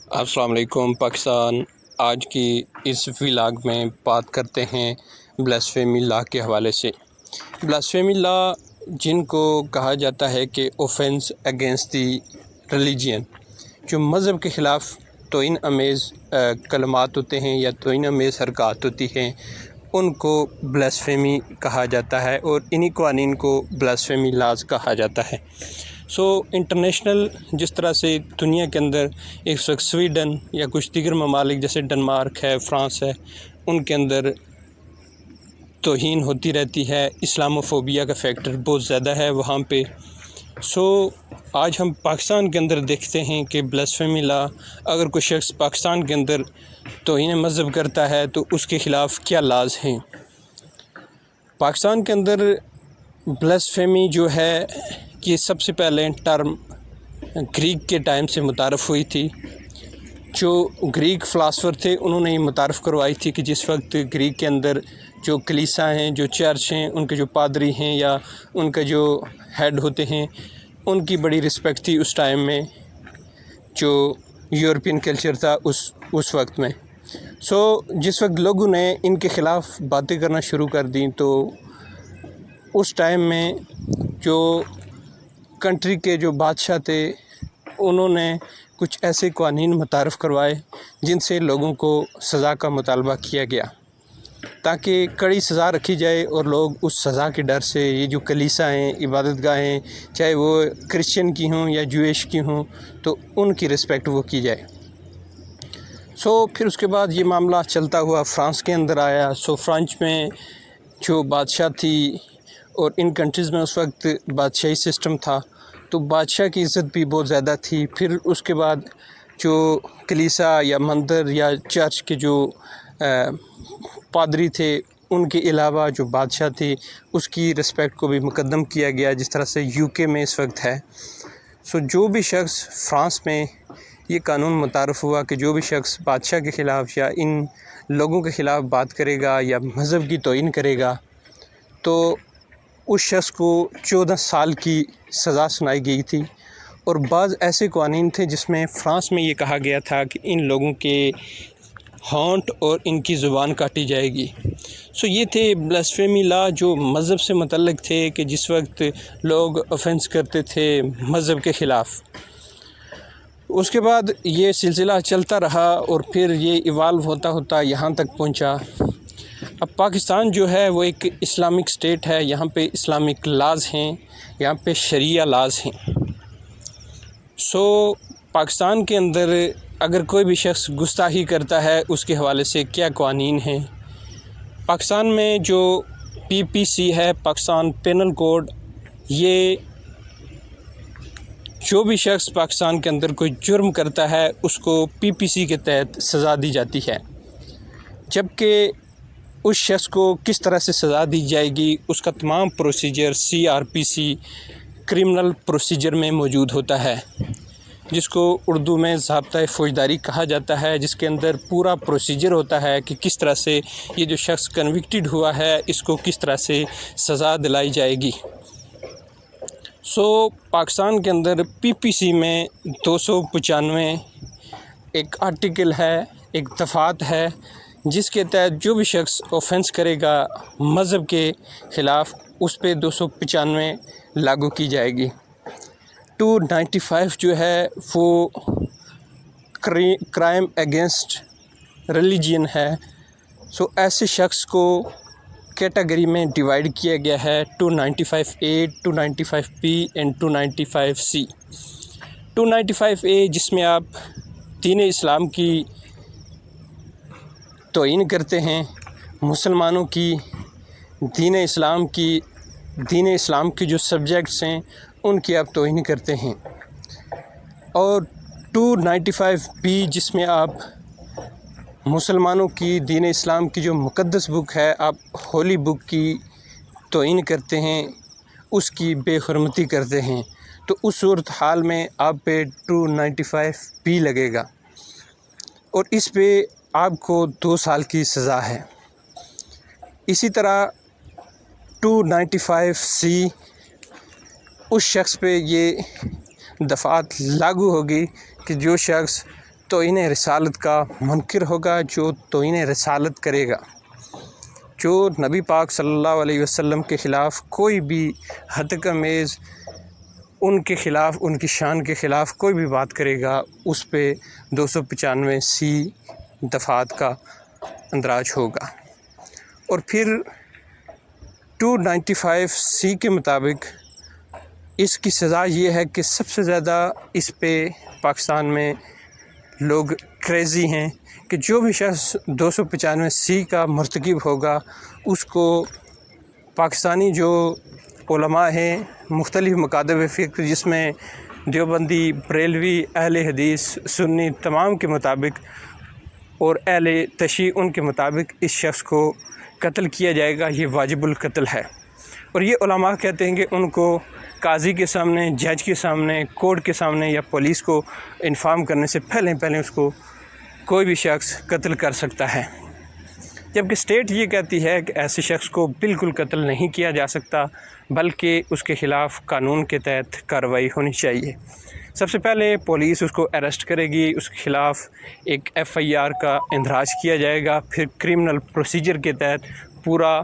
السلام علیکم پاکستان۔ آج کی اس ولاگ میں بات کرتے ہیں بلاسفیمی لا کے حوالے سے۔ بلاسفیمی لا جن کو کہا جاتا ہے کہ اوفینس اگینسٹ دی ریلیجین، جو مذہب کے خلاف توہین امیز کلمات ہوتے ہیں یا توہین امیز حرکات ہوتی ہیں، ان کو بلاسفیمی کہا جاتا ہے اور انہی قوانین کو بلاسفیمی لاز کہا جاتا ہے۔ انٹرنیشنل جس طرح سے دنیا کے اندر ایک وقت سویڈن یا کچھ دیگر ممالک جیسے ڈنمارک ہے، فرانس ہے، ان کے اندر توہین ہوتی رہتی ہے، اسلاموفوبیا کا فیکٹر بہت زیادہ ہے وہاں پہ۔ آج ہم پاکستان کے اندر دیکھتے ہیں کہ بلاسفیمی لا، اگر کوئی شخص پاکستان کے اندر توہین مذہب کرتا ہے تو اس کے خلاف کیا لاز ہیں۔ پاکستان کے اندر بلاسفیمی جو ہے یہ سب سے پہلے ٹرم گریک کے ٹائم سے متعارف ہوئی تھی۔ جو گریک فلاسفر تھے انہوں نے یہ متعارف کروائی تھی کہ جس وقت گریک کے اندر جو کلیسا ہیں، جو چرچ ہیں، ان کے جو پادری ہیں یا ان کا جو ہیڈ ہوتے ہیں، ان کی بڑی رسپیکٹ تھی اس ٹائم میں، جو یورپین کلچر تھا اس وقت میں۔ جس وقت لوگوں نے ان کے خلاف باتیں کرنا شروع کر دیں تو اس ٹائم میں جو کنٹری کے جو بادشاہ تھے انہوں نے کچھ ایسے قوانین متعارف کروائے جن سے لوگوں کو سزا کا مطالبہ کیا گیا، تاکہ کڑی سزا رکھی جائے اور لوگ اس سزا کے ڈر سے یہ جو کلیسا ہیں، عبادت گاہیں، چاہے وہ کرسچن کی ہوں یا جویش کی ہوں، تو ان کی رسپیکٹ وہ کی جائے۔ پھر اس کے بعد یہ معاملہ چلتا ہوا فرانس کے اندر آیا۔ فرانس میں جو بادشاہ تھی اور ان کنٹریز میں اس وقت بادشاہی سسٹم تھا، تو بادشاہ کی عزت بھی بہت زیادہ تھی۔ پھر اس کے بعد جو کلیسا یا مندر یا چرچ کے جو پادری تھے، ان کے علاوہ جو بادشاہ تھی اس کی رسپیکٹ کو بھی مقدم کیا گیا، جس طرح سے UK میں اس وقت ہے۔ جو بھی شخص فرانس میں یہ قانون متعارف ہوا کہ جو بھی شخص بادشاہ کے خلاف یا ان لوگوں کے خلاف بات کرے گا یا مذہب کی توہین کرے گا تو اس شخص کو 14 سال کی سزا سنائی گئی تھی۔ اور بعض ایسے قوانین تھے جس میں فرانس میں یہ کہا گیا تھا کہ ان لوگوں کے ہونٹ اور ان کی زبان کاٹی جائے گی۔ یہ تھے بلاسفیمی لا جو مذہب سے متعلق تھے، کہ جس وقت لوگ اوفینس کرتے تھے مذہب کے خلاف۔ اس کے بعد یہ سلسلہ چلتا رہا اور پھر یہ ایوالو ہوتا ہوتا یہاں تک پہنچا۔ اب پاکستان جو ہے وہ ایک اسلامک اسٹیٹ ہے، یہاں پہ اسلامک لاز ہیں، یہاں پہ شریعہ لاز ہیں۔ پاکستان کے اندر اگر کوئی بھی شخص گستاخی کرتا ہے اس کے حوالے سے کیا قوانین ہیں۔ پاکستان میں جو PPC ہے، پاکستان پینل کوڈ، یہ جو بھی شخص پاکستان کے اندر کوئی جرم کرتا ہے اس کو PPC کے تحت سزا دی جاتی ہے، جبکہ اس شخص کو کس طرح سے سزا دی جائے گی اس کا تمام پروسیجر CRPC کرمنل پروسیجر میں موجود ہوتا ہے، جس کو اردو میں ضابطۂ فوجداری کہا جاتا ہے، جس کے اندر پورا پروسیجر ہوتا ہے کہ کس طرح سے یہ جو شخص کنوکٹڈ ہوا ہے اس کو کس طرح سے سزا دلائی جائے گی۔ پاکستان کے اندر PPC میں 295 ایک آرٹیکل ہے، ایک دفعات ہے، جس کے تحت جو بھی شخص اوفینس کرے گا مذہب کے خلاف اس پہ 295 لاگو کی جائے گی۔ 295 جو ہے وہ کرائم اگینسٹ ریلیجین ہے۔ ایسے شخص کو کیٹیگری میں ڈیوائیڈ کیا گیا ہے 295A، 295B and 295C۔ 295A جس میں آپ دین اسلام کی توہین کرتے ہیں، مسلمانوں کی دین اسلام کی جو سبجیکٹس ہیں ان کی آپ توہین کرتے ہیں۔ اور 295B جس میں آپ مسلمانوں کی دین اسلام کی جو مقدس بک ہے، آپ ہولی بک کی توہین کرتے ہیں، اس کی بے حرمتی کرتے ہیں، تو اس صورتحال میں آپ پہ 295B لگے گا اور اس پہ آپ کو 2 سال کی سزا ہے۔ اسی طرح 295C اس شخص پہ یہ دفعات لاگو ہوگی کہ جو شخص توہین رسالت کا منکر ہوگا، جو توہین رسالت کرے گا، جو نبی پاک صلی اللہ علیہ وسلم کے خلاف کوئی بھی ہتک آمیز ان کے خلاف، ان کی شان کے خلاف کوئی بھی بات کرے گا، اس پہ 295 دفعات کا اندراج ہوگا۔ اور پھر 295 کے مطابق اس کی سزا یہ ہے کہ سب سے زیادہ اس پہ پاکستان میں لوگ کریزی ہیں کہ جو بھی شخص 295 کا مرتکب ہوگا، اس کو پاکستانی جو علماء ہیں، مختلف مکاتب فکر جس میں دیوبندی، بریلوی، اہل حدیث، سنی تمام کے مطابق اور اہل تشیع ان کے مطابق اس شخص کو قتل کیا جائے گا۔ یہ واجب القتل ہے۔ اور یہ علماء کہتے ہیں کہ ان کو قاضی کے سامنے، جج کے سامنے، کورٹ کے سامنے یا پولیس کو انفارم کرنے سے پہلے اس کو کوئی بھی شخص قتل کر سکتا ہے، جبکہ اسٹیٹ یہ کہتی ہے کہ ایسے شخص کو بالکل قتل نہیں کیا جا سکتا، بلکہ اس کے خلاف قانون کے تحت کارروائی ہونی چاہیے۔ سب سے پہلے پولیس اس کو اریسٹ کرے گی، اس کے خلاف ایک FIR کا اندراج کیا جائے گا، پھر کرمنل پروسیجر کے تحت پورا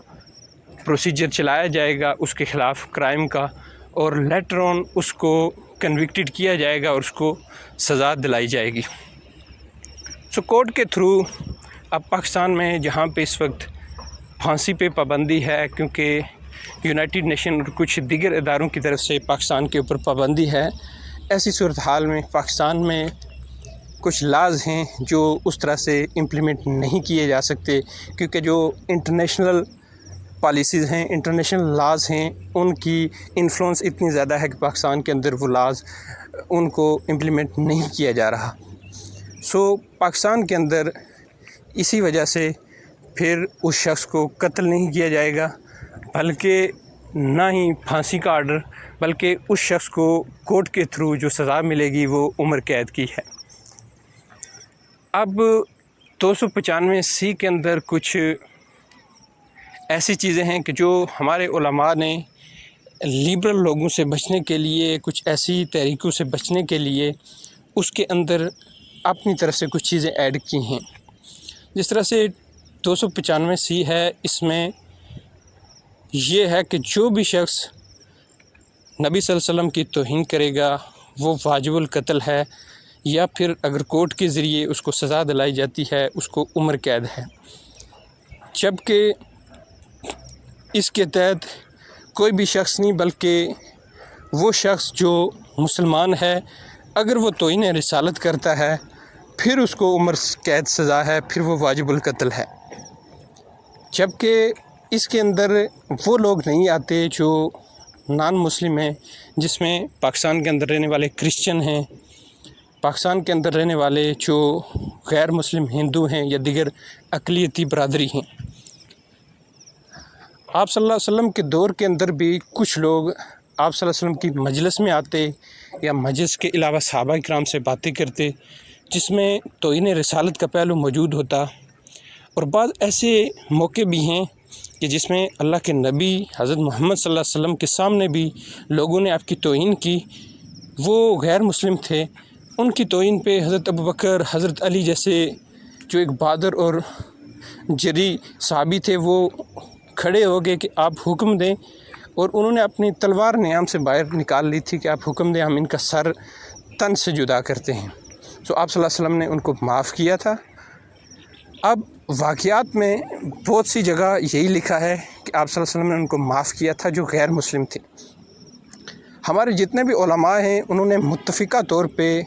پروسیجر چلایا جائے گا اس کے خلاف کرائم کا، اور لیٹر آن اس کو کنوکٹڈ کیا جائے گا اور اس کو سزا دلائی جائے گی۔ کورٹ کے تھرو اب پاکستان میں جہاں پہ اس وقت پھانسی پہ پابندی ہے، کیونکہ یونائٹڈ نیشن اور کچھ دیگر اداروں کی طرف سے پاکستان کے اوپر پابندی ہے، ایسی صورتحال میں پاکستان میں کچھ لاز ہیں جو اس طرح سے امپلیمنٹ نہیں کیے جا سکتے، کیونکہ جو انٹرنیشنل پالیسیز ہیں، انٹرنیشنل لاز ہیں، ان کی انفلوئنس اتنی زیادہ ہے کہ پاکستان کے اندر وہ لاز ان کو امپلیمنٹ نہیں کیا جا رہا۔ پاکستان کے اندر اسی وجہ سے پھر اس شخص کو قتل نہیں کیا جائے گا، بلکہ نہ ہی پھانسی کا آرڈر، بلکہ اس شخص کو کورٹ کے تھرو جو سزا ملے گی وہ عمر قید کی ہے۔ اب 295 کے اندر کچھ ایسی چیزیں ہیں کہ جو ہمارے علماء نے لیبرل لوگوں سے بچنے کے لیے، کچھ ایسی تحریکوں سے بچنے کے لیے اس کے اندر اپنی طرف سے کچھ چیزیں ایڈ کی ہیں۔ جس طرح سے 295 ہے، اس میں یہ ہے کہ جو بھی شخص نبی صلی اللہ علیہ وسلم کی توہین کرے گا وہ واجب القتل ہے، یا پھر اگر کورٹ کے ذریعے اس کو سزا دلائی جاتی ہے اس کو عمر قید ہے۔ جبکہ اس کے تحت کوئی بھی شخص نہیں، بلکہ وہ شخص جو مسلمان ہے اگر وہ توہین رسالت کرتا ہے پھر اس کو عمر قید سزا ہے، پھر وہ واجب القتل ہے۔ جبکہ اس کے اندر وہ لوگ نہیں آتے جو نان مسلم ہیں، جس میں پاکستان کے اندر رہنے والے کرسچن ہیں، پاکستان کے اندر رہنے والے جو غیر مسلم ہندو ہیں یا دیگر اقلیتی برادری ہیں۔ آپ صلی اللہ علیہ وسلم کے دور کے اندر بھی کچھ لوگ آپ صلی اللہ علیہ وسلم کی مجلس میں آتے یا مجلس کے علاوہ صحابہ کرام سے باتیں کرتے، جس میں توہین رسالت کا پہلو موجود ہوتا، اور بعض ایسے موقع بھی ہیں کہ جس میں اللہ کے نبی حضرت محمد صلی اللہ علیہ وسلم کے سامنے بھی لوگوں نے آپ کی توہین کی۔ وہ غیر مسلم تھے، ان کی توہین پہ حضرت ابوبکر، حضرت علی جیسے جو ایک بہادر اور جری صحابی تھے وہ کھڑے ہو گئے کہ آپ حکم دیں، اور انہوں نے اپنی تلوار نیام سے باہر نکال لی تھی کہ آپ حکم دیں، ہم ان کا سر تن سے جدا کرتے ہیں۔ آپ صلی اللہ علیہ وسلم نے ان کو معاف کیا تھا۔ اب واقعات میں بہت سی جگہ یہی لکھا ہے کہ آپ صلی اللہ علیہ وسلم نے ان کو معاف کیا تھا جو غیر مسلم تھے۔ ہمارے جتنے بھی علماء ہیں انہوں نے متفقہ طور پہ،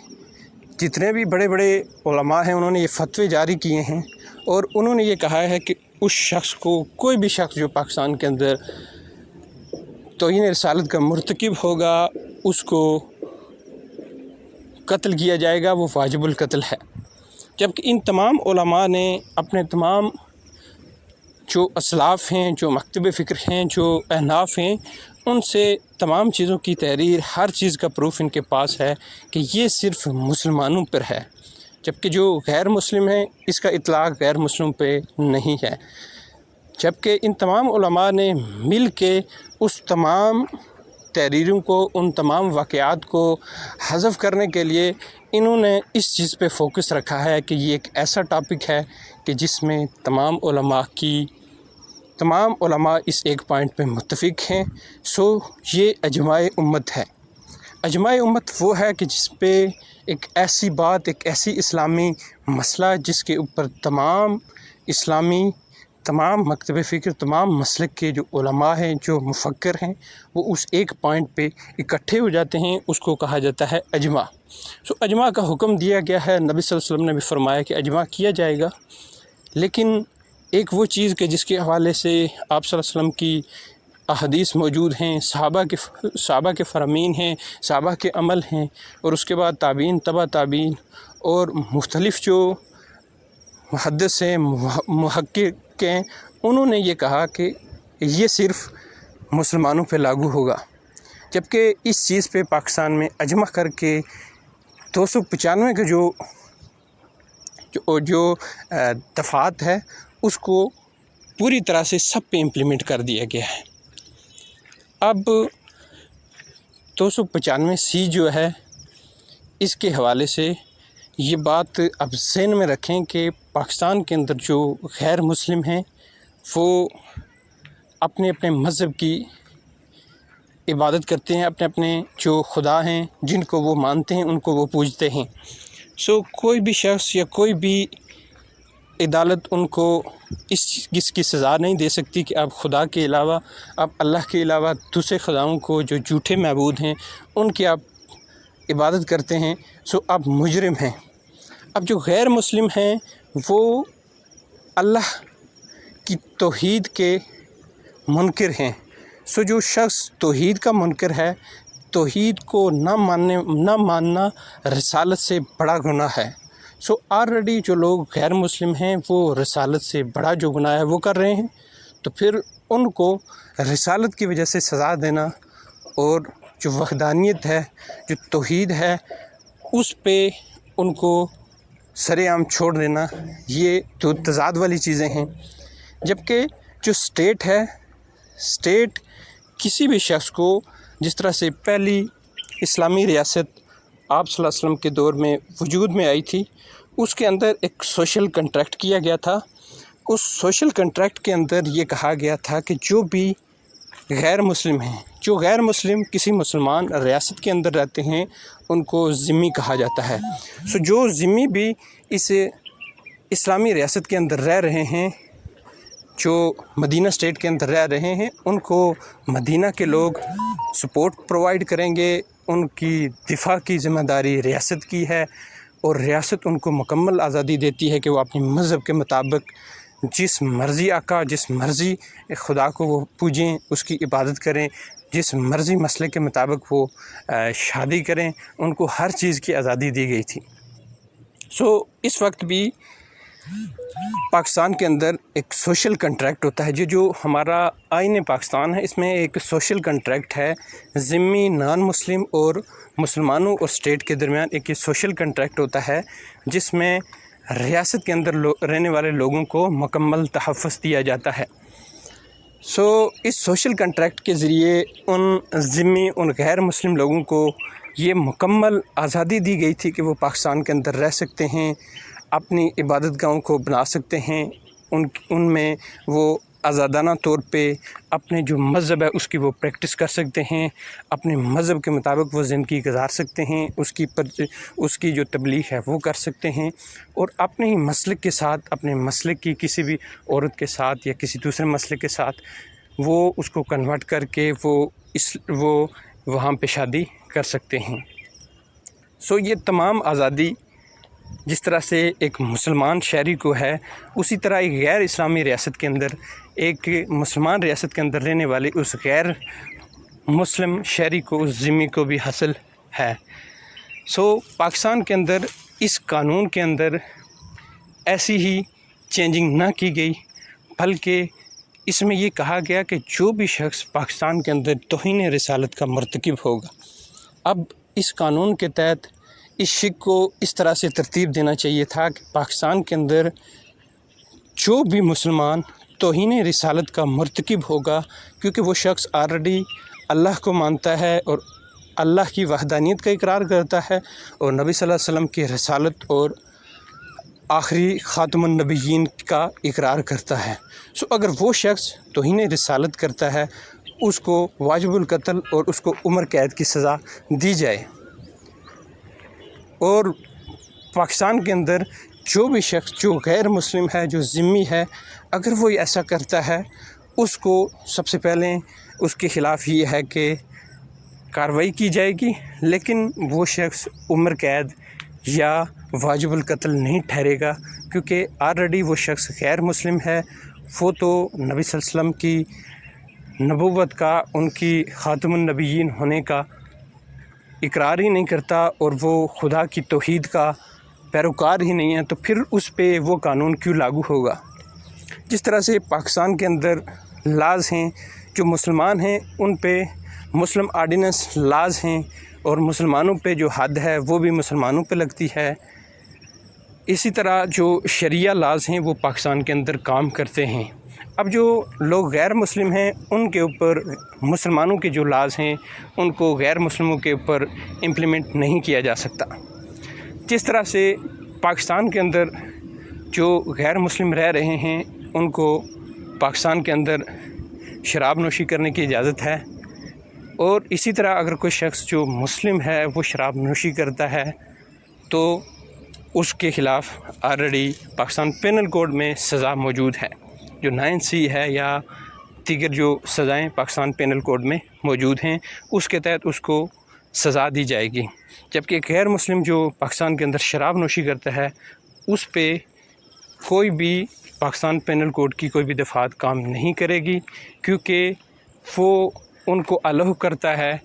جتنے بھی بڑے بڑے علماء ہیں انہوں نے یہ فتوے جاری کیے ہیں، اور انہوں نے یہ کہا ہے کہ اس شخص کو، کوئی بھی شخص جو پاکستان کے اندر توہین رسالت کا مرتکب ہوگا اس کو قتل کیا جائے گا، وہ واجب القتل ہے۔ جبکہ ان تمام علماء نے اپنے تمام جو اسلاف ہیں، جو مکتب فکر ہیں، جو احناف ہیں، ان سے تمام چیزوں کی تحریر، ہر چیز کا پروف ان کے پاس ہے کہ یہ صرف مسلمانوں پر ہے، جبکہ جو غیر مسلم ہیں اس کا اطلاق غیر مسلم پہ نہیں ہے۔ جبکہ ان تمام علماء نے مل کے اس تمام تحریروں کو، ان تمام واقعات کو حذف کرنے کے لیے انہوں نے اس چیز پہ فوکس رکھا ہے کہ یہ ایک ایسا ٹاپک ہے کہ جس میں تمام علماء اس ایک پوائنٹ پہ متفق ہیں. سو یہ اجماع امت ہے. اجماع امت وہ ہے کہ جس پہ ایک ایسی بات، ایک ایسی اسلامی مسئلہ جس کے اوپر تمام مکتب فکر، تمام مسلک کے جو علماء ہیں، جو مفکر ہیں، وہ اس ایک پوائنٹ پہ اکٹھے ہو جاتے ہیں. اس کو کہا جاتا ہے اجماع. سو اجماع کا حکم دیا گیا ہے. نبی صلی اللہ علیہ وسلم نے بھی فرمایا کہ اجماع کیا جائے گا. لیکن ایک وہ چیز کہ جس کے حوالے سے آپ صلی اللہ علیہ وسلم کی احادیث موجود ہیں، صحابہ کے فرامین ہیں، صحابہ کے عمل ہیں، اور اس کے بعد تابعین، تبع تابعین، اور مختلف جو محدث ہیں، محقق ہیں، انہوں نے یہ کہا کہ یہ صرف مسلمانوں پہ لاگو ہوگا. جبکہ اس چیز پہ پاکستان میں اجماع کر کے 295 کا جو دفعات ہے اس کو پوری طرح سے سب پہ امپلیمنٹ کر دیا گیا ہے. اب 295 جو ہے اس کے حوالے سے یہ بات اب ذہن میں رکھیں کہ پاکستان کے اندر جو غیر مسلم ہیں وہ اپنے اپنے مذہب کی عبادت کرتے ہیں، اپنے جو خدا ہیں جن کو وہ مانتے ہیں ان کو وہ پوجتے ہیں. سو کوئی بھی شخص یا کوئی بھی عدالت ان کو اس کی سزا نہیں دے سکتی کہ آپ خدا کے علاوہ، آپ اللہ کے علاوہ دوسرے خداؤں کو جو جھوٹے معبود ہیں ان کی آپ عبادت کرتے ہیں. سو آپ مجرم ہیں. اب جو غیر مسلم ہیں وہ اللہ کی توحید کے منکر ہیں. سو جو شخص توحید کا منکر ہے، توحید کو نہ ماننا رسالت سے بڑا گناہ ہے. سو آلریڈی جو لوگ غیر مسلم ہیں وہ رسالت سے بڑا جو گناہ ہے وہ کر رہے ہیں. تو پھر ان کو رسالت کی وجہ سے سزا دینا اور جو وحدانیت ہے، جو توحید ہے، اس پہ ان کو سر عام چھوڑ دینا، یہ تو تضاد والی چیزیں ہیں. جبکہ جو اسٹیٹ ہے، اسٹیٹ کسی بھی شخص کو، جس طرح سے پہلی اسلامی ریاست آپ صلی اللہ علیہ وسلم کے دور میں وجود میں آئی تھی، اس کے اندر ایک سوشل کنٹریکٹ کیا گیا تھا. اس سوشل کنٹریکٹ کے اندر یہ کہا گیا تھا کہ جو بھی غیر مسلم ہیں، جو غیر مسلم کسی مسلمان ریاست کے اندر رہتے ہیں، ان کو ذمی کہا جاتا ہے. سو جو ذمی بھی اس اسلامی ریاست کے اندر رہ رہے ہیں، جو مدینہ اسٹیٹ کے اندر رہ رہے ہیں، ان کو مدینہ کے لوگ سپورٹ پرووائڈ کریں گے. ان کی دفاع کی ذمہ داری ریاست کی ہے، اور ریاست ان کو مکمل آزادی دیتی ہے کہ وہ اپنے مذہب کے مطابق جس مرضی آقا، جس مرضی خدا کو وہ پوجیں، اس کی عبادت کریں، جس مرضی مسئلے کے مطابق وہ شادی کریں. ان کو ہر چیز کی آزادی دی گئی تھی. سو اس وقت بھی پاکستان کے اندر ایک سوشل کنٹریکٹ ہوتا ہے. جو ہمارا آئین پاکستان ہے، اس میں ایک سوشل کنٹریکٹ ہے. ذمی، نان مسلم اور مسلمانوں اور اسٹیٹ کے درمیان ایک یہ سوشل کنٹریکٹ ہوتا ہے، جس میں ریاست کے اندر رہنے والے لوگوں کو مکمل تحفظ دیا جاتا ہے. سو اس سوشل کنٹریکٹ کے ذریعے ان ذمی، ان غیر مسلم لوگوں کو یہ مکمل آزادی دی گئی تھی کہ وہ پاکستان کے اندر رہ سکتے ہیں، اپنی عبادت گاہوں کو بنا سکتے ہیں، ان میں وہ آزادانہ طور پہ اپنے جو مذہب ہے اس کی وہ پریکٹس کر سکتے ہیں، اپنے مذہب کے مطابق وہ زندگی گزار سکتے ہیں، اس کی جو تبلیغ ہے وہ کر سکتے ہیں، اور اپنے ہی مسلک کے ساتھ، اپنے مسلک کی کسی بھی عورت کے ساتھ یا کسی دوسرے مسلک کے ساتھ وہ اس کو کنورٹ کر کے وہ وہاں پہ شادی کر سکتے ہیں. سو یہ تمام آزادی جس طرح سے ایک مسلمان شہری کو ہے، اسی طرح ایک غیر اسلامی ریاست کے اندر، ایک مسلمان ریاست کے اندر رہنے والے اس غیر مسلم شہری کو، اس ذمی کو بھی حاصل ہے. سو پاکستان کے اندر اس قانون کے اندر ایسی ہی چینجنگ نہ کی گئی، بلکہ اس میں یہ کہا گیا کہ جو بھی شخص پاکستان کے اندر توہین رسالت کا مرتکب ہوگا، اب اس قانون کے تحت اس شک کو اس طرح سے ترتیب دینا چاہیے تھا کہ پاکستان کے اندر جو بھی مسلمان توہین رسالت کا مرتکب ہوگا، کیونکہ وہ شخص آلریڈی اللہ کو مانتا ہے اور اللہ کی وحدانیت کا اقرار کرتا ہے اور نبی صلی اللہ علیہ وسلم کی رسالت اور آخری خاتم النبیین کا اقرار کرتا ہے. اگر وہ شخص توہین رسالت کرتا ہے اس کو واجب القتل اور اس کو عمر قید کی سزا دی جائے. اور پاکستان کے اندر جو بھی شخص جو غیر مسلم ہے، جو ذمی ہے، اگر وہ ایسا کرتا ہے اس کو سب سے پہلے اس کے خلاف یہ ہے کہ کارروائی کی جائے گی، لیکن وہ شخص عمر قید یا واجب القتل نہیں ٹھہرے گا، کیونکہ آلریڈی وہ شخص غیر مسلم ہے. وہ تو نبی صلی اللہ علیہ وسلم کی نبوت کا، ان کی خاتم النبیین ہونے کا اقرار ہی نہیں کرتا اور وہ خدا کی توحید کا پیروکار ہی نہیں ہے، تو پھر اس پہ وہ قانون کیوں لاگو ہوگا؟ جس طرح سے پاکستان کے اندر لاز ہیں، جو مسلمان ہیں ان پہ مسلم آرڈیننس لاز ہیں اور مسلمانوں پہ جو حد ہے وہ بھی مسلمانوں پہ لگتی ہے. اسی طرح جو شریعہ لاز ہیں وہ پاکستان کے اندر کام کرتے ہیں. اب جو لوگ غیر مسلم ہیں ان کے اوپر مسلمانوں کے جو لاز ہیں ان کو غیر مسلموں کے اوپر امپلیمنٹ نہیں کیا جا سکتا. جس طرح سے پاکستان کے اندر جو غیر مسلم رہ رہے ہیں ان کو پاکستان کے اندر شراب نوشی کرنے کی اجازت ہے، اور اسی طرح اگر کوئی شخص جو مسلم ہے وہ شراب نوشی کرتا ہے تو اس کے خلاف آلریڈی پاکستان پینل کوڈ میں سزا موجود ہے، جو 9C ہے یا دیگر جو سزائیں پاکستان پینل کوڈ میں موجود ہیں اس کے تحت اس کو سزا دی جائے گی. جبکہ غیر مسلم جو پاکستان کے اندر شراب نوشی کرتا ہے اس پہ کوئی بھی پاکستان پینل کوڈ کی کوئی بھی دفعات کام نہیں کرے گی، کیونکہ وہ ان کو الو کرتا ہے،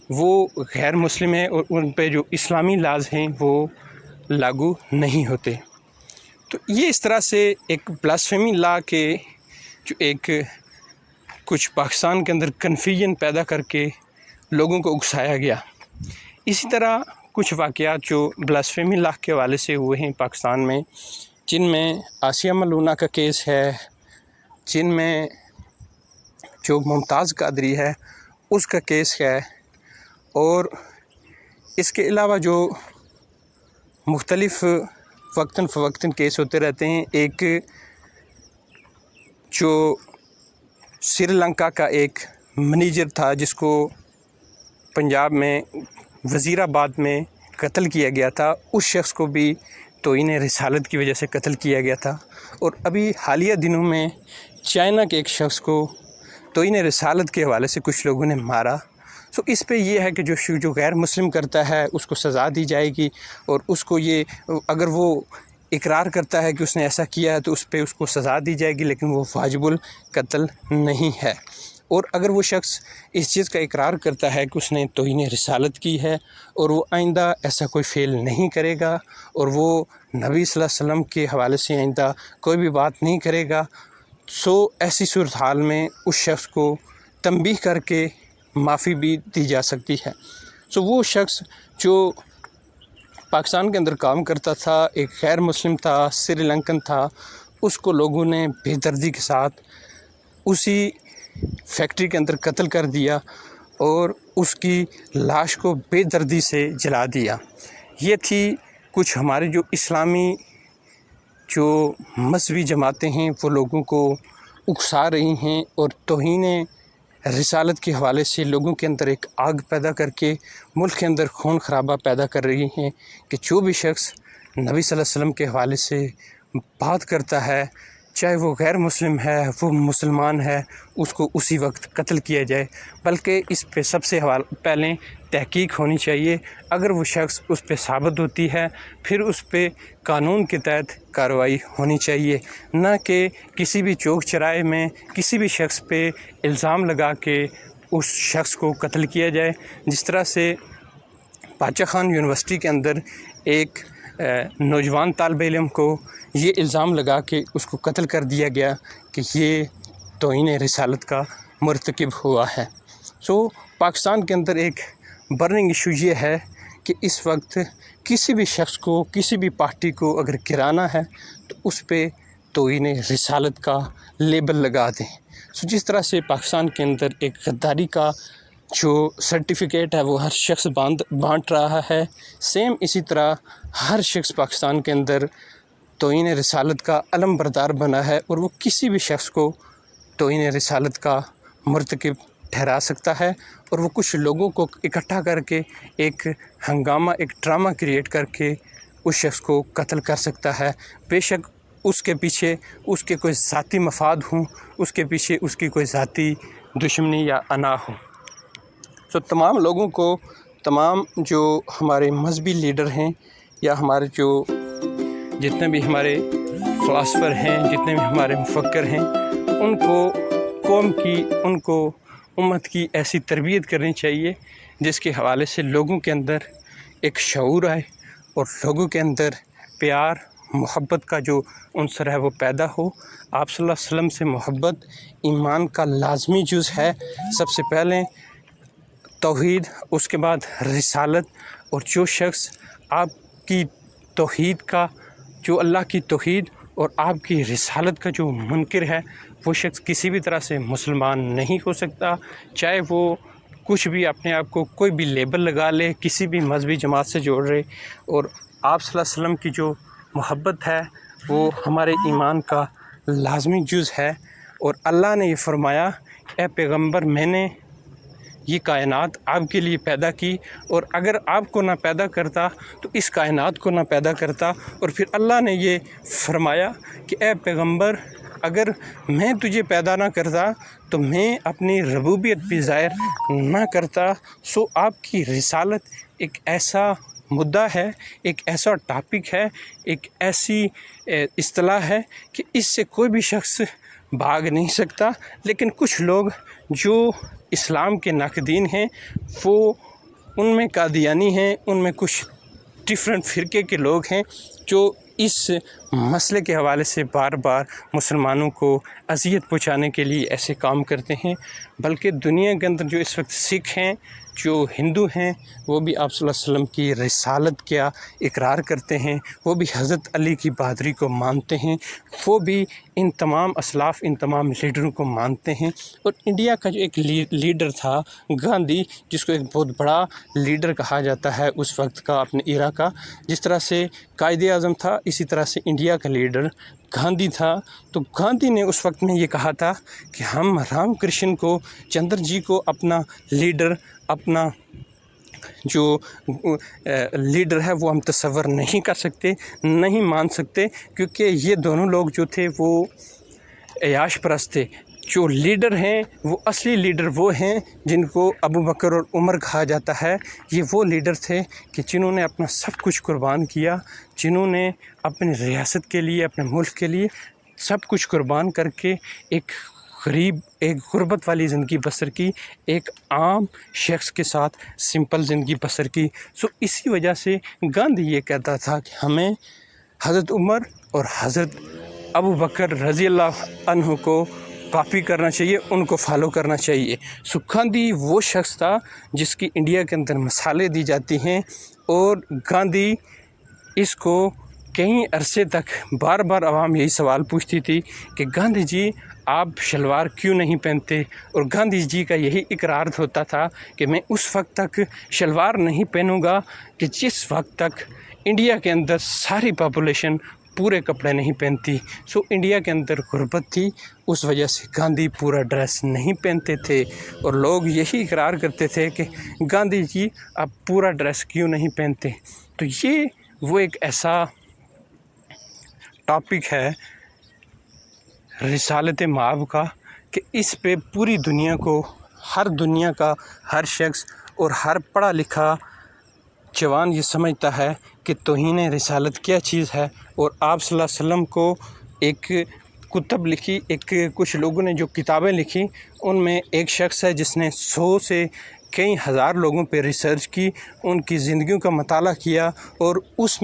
وہ غیر مسلم ہے اور ان پہ جو اسلامی لاز ہیں وہ لاگو نہیں ہوتے. تو یہ اس طرح سے ایک بلاسفیمی لا کے جو ایک کچھ پاکستان کے اندر کنفیوژن پیدا کر کے لوگوں کو اکسایا گیا. اسی طرح کچھ واقعات جو بلاسفیمی لا کے حوالے سے ہوئے ہیں پاکستان میں، جن میں آسیہ ملونہ کا کیس ہے، جن میں جو ممتاز قادری ہے اس کا کیس ہے، اور اس کے علاوہ جو مختلف وقتاً فوقتاً کیس ہوتے رہتے ہیں. ایک جو سری لنکا کا ایک منیجر تھا جس کو پنجاب میں وزیر آباد میں قتل کیا گیا تھا، اس شخص کو بھی توہین رسالت کی وجہ سے قتل کیا گیا تھا. اور ابھی حالیہ دنوں میں چائنا کے ایک شخص کو توہین رسالت کے حوالے سے کچھ لوگوں نے مارا. اس پہ یہ ہے کہ جو غیر مسلم کرتا ہے اس کو سزا دی جائے گی، اور اس کو یہ اگر وہ اقرار کرتا ہے کہ اس نے ایسا کیا ہے تو اس پہ اس کو سزا دی جائے گی، لیکن وہ واجب القتل نہیں ہے. اور اگر وہ شخص اس چیز کا اقرار کرتا ہے کہ اس نے توہین رسالت کی ہے اور وہ آئندہ ایسا کوئی فعل نہیں کرے گا اور وہ نبی صلی اللہ علیہ وسلم کے حوالے سے آئندہ کوئی بھی بات نہیں کرے گا، ایسی صورتحال میں اس شخص کو تنبیہ کر کے معافی بھی دی جا سکتی ہے. وہ شخص جو پاکستان کے اندر کام کرتا تھا، ایک غیر مسلم تھا، سری لنکن تھا، اس کو لوگوں نے بے دردی کے ساتھ اسی فیکٹری کے اندر قتل کر دیا اور اس کی لاش کو بے دردی سے جلا دیا. یہ تھی کچھ ہمارے جو اسلامی جو مذہبی جماعتیں ہیں وہ لوگوں کو اکسا رہی ہیں اور توہین رسالت کے حوالے سے لوگوں کے اندر ایک آگ پیدا کر کے ملک کے اندر خون خرابہ پیدا کر رہی ہیں کہ جو بھی شخص نبی صلی اللہ علیہ وسلم کے حوالے سے بات کرتا ہے، چاہے وہ غیر مسلم ہے، وہ مسلمان ہے، اس کو اسی وقت قتل کیا جائے. بلکہ اس پہ سب سے پہلے تحقیق ہونی چاہیے. اگر وہ شخص اس پہ ثابت ہوتی ہے پھر اس پہ قانون کے تحت کارروائی ہونی چاہیے، نہ کہ کسی بھی چوک چراہے میں کسی بھی شخص پہ الزام لگا کے اس شخص کو قتل کیا جائے. جس طرح سے باچا خان یونیورسٹی کے اندر ایک نوجوان طالب علم کو یہ الزام لگا کے اس کو قتل کر دیا گیا کہ یہ توہین رسالت کا مرتکب ہوا ہے. پاکستان کے اندر ایک برننگ ایشو یہ ہے کہ اس وقت کسی بھی شخص کو، کسی بھی پارٹی کو اگر گرانا ہے تو اس پہ توہین رسالت کا لیبل لگا دیں. جس طرح سے پاکستان کے اندر ایک غداری کا جو سرٹیفکیٹ ہے وہ ہر شخص بانٹ رہا ہے، سیم اسی طرح ہر شخص پاکستان کے اندر توہین رسالت کا علم بردار بنا ہے، اور وہ کسی بھی شخص کو توہین رسالت کا مرتکب ٹھہرا سکتا ہے، اور وہ کچھ لوگوں کو اکٹھا کر کے ایک ہنگامہ، ایک ڈرامہ کریٹ کر کے اس شخص کو قتل کر سکتا ہے، بے شک اس کے پیچھے اس کے کوئی ذاتی مفاد ہوں، اس کے پیچھے اس کی کوئی ذاتی دشمنی یا انا ہو۔ تو تمام لوگوں کو، تمام جو ہمارے مذہبی لیڈر ہیں یا ہمارے جو جتنے بھی ہمارے فلاسفر ہیں، جتنے بھی ہمارے مفکر ہیں، ان کو قوم کی، ان کو امت کی ایسی تربیت کرنی چاہیے جس کے حوالے سے لوگوں کے اندر ایک شعور آئے اور لوگوں کے اندر پیار، محبت کا جو عنصر ہے وہ پیدا ہو۔ آپ صلی اللہ علیہ وسلم سے محبت ایمان کا لازمی جز ہے۔ سب سے پہلے توحید، اس کے بعد رسالت، اور جو شخص آپ کی توحید کا، جو اللہ کی توحید اور آپ کی رسالت کا جو منکر ہے، وہ شخص کسی بھی طرح سے مسلمان نہیں ہو سکتا، چاہے وہ کچھ بھی اپنے آپ کو کوئی بھی لیبل لگا لے، کسی بھی مذہبی جماعت سے جوڑ رہے۔ اور آپ صلی اللہ علیہ وسلم کی جو محبت ہے وہ ہمارے ایمان کا لازمی جز ہے، اور اللہ نے یہ فرمایا، اے پیغمبر میں نے یہ کائنات آپ کے لیے پیدا کی، اور اگر آپ کو نہ پیدا کرتا تو اس کائنات کو نہ پیدا کرتا۔ اور پھر اللہ نے یہ فرمایا کہ اے پیغمبر، اگر میں تجھے پیدا نہ کرتا تو میں اپنی ربوبیت بھی ظاہر نہ کرتا۔ سو آپ کی رسالت ایک ایسا مدعا ہے، ایک ایسا ٹاپک ہے، ایک ایسی اصطلاح ہے کہ اس سے کوئی بھی شخص بھاگ نہیں سکتا۔ لیکن کچھ لوگ جو اسلام کے ناقدین ہیں، وہ ان میں قادیانی ہیں، ان میں کچھ ڈفرینٹ فرقے کے لوگ ہیں جو اس مسئلے کے حوالے سے بار بار مسلمانوں کو اذیت پہنچانے کے لیے ایسے کام کرتے ہیں۔ بلکہ دنیا کے اندر جو اس وقت سکھ ہیں، جو ہندو ہیں، وہ بھی آپ صلی اللہ علیہ وسلم کی رسالت کا اقرار کرتے ہیں، وہ بھی حضرت علی کی بہادری کو مانتے ہیں، وہ بھی ان تمام اسلاف، ان تمام لیڈروں کو مانتے ہیں۔ اور انڈیا کا جو ایک لیڈر تھا گاندھی، جس کو ایک بہت بڑا لیڈر کہا جاتا ہے اس وقت کا، اپنے ایرا کا، جس طرح سے قائد اعظم تھا، اسی طرح سے انڈیا کا لیڈر گاندھی تھا۔ تو گاندھی نے اس وقت میں یہ کہا تھا کہ ہم رام کرشن کو، چندر جی کو اپنا لیڈر، اپنا جو لیڈر ہے وہ ہم تصور نہیں کر سکتے، نہیں مان سکتے، کیونکہ یہ دونوں لوگ جو تھے وہ عیاش پرست تھے۔ جو لیڈر ہیں وہ اصلی لیڈر وہ ہیں جن کو ابو بکر اور عمر کہا جاتا ہے۔ یہ وہ لیڈر تھے کہ جنہوں نے اپنا سب کچھ قربان کیا، جنہوں نے اپنی ریاست کے لیے، اپنے ملک کے لیے سب کچھ قربان کر کے ایک غربت والی زندگی بسر کی، ایک عام شخص کے ساتھ سمپل زندگی بسر کی۔ سو اسی وجہ سے گاندھی یہ کہتا تھا کہ ہمیں حضرت عمر اور حضرت ابو بکر رضی اللہ عنہ کو کاپی کرنا چاہیے، ان کو فالو کرنا چاہیے۔ سو گاندھی وہ شخص تھا جس کی انڈیا کے اندر مثالیں دی جاتی ہیں، اور گاندھی اس کو کئی عرصے تک بار بار عوام یہی سوال پوچھتی تھی کہ گاندھی جی آپ شلوار کیوں نہیں پہنتے، اور گاندھی جی کا یہی اقرار ہوتا تھا کہ میں اس وقت تک شلوار نہیں پہنوں گا کہ جس وقت تک انڈیا کے اندر ساری پاپولیشن پورے کپڑے نہیں پہنتی۔ سو انڈیا کے اندر غربت تھی، اس وجہ سے گاندھی پورا ڈریس نہیں پہنتے تھے، اور لوگ یہی اقرار کرتے تھے کہ گاندھی جی آپ پورا ڈریس کیوں نہیں پہنتے۔ تو یہ وہ ایک ایسا ٹاپک ہے رسالت مآب کا کہ اس پہ پوری دنیا کو، ہر دنیا کا ہر شخص اور ہر پڑھا لکھا جوان یہ سمجھتا ہے کہ توہین رسالت کیا چیز ہے۔ اور آپ صلی اللہ علیہ وسلم کو ایک کتب لکھی، کچھ لوگوں نے جو کتابیں لکھی، ان میں ایک شخص ہے جس نے 100 سے کئی ہزار لوگوں پہ ریسرچ کی، ان کی زندگیوں کا مطالعہ کیا، اور اس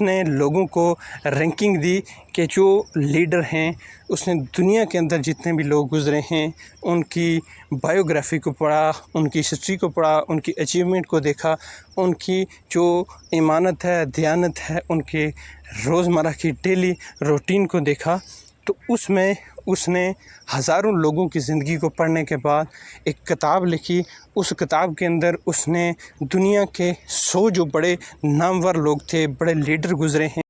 نے لوگوں کو رینکنگ دی کہ جو لیڈر ہیں، اس نے دنیا کے اندر جتنے بھی لوگ گزرے ہیں ان کی بایوگرافی کو پڑھا، ان کی ہسٹری کو پڑھا، ان کی اچیومنٹ کو دیکھا، ان کی جو ایمانت ہے، دیانت ہے، ان کے روزمرہ کی ڈیلی روٹین کو دیکھا، تو اس میں اس نے ہزاروں لوگوں کی زندگی کو پڑھنے کے بعد ایک کتاب لکھی. اس کتاب کے اندر اس نے دنیا کے 100 جو بڑے نامور لوگ تھے، بڑے لیڈر گزرے ہیں،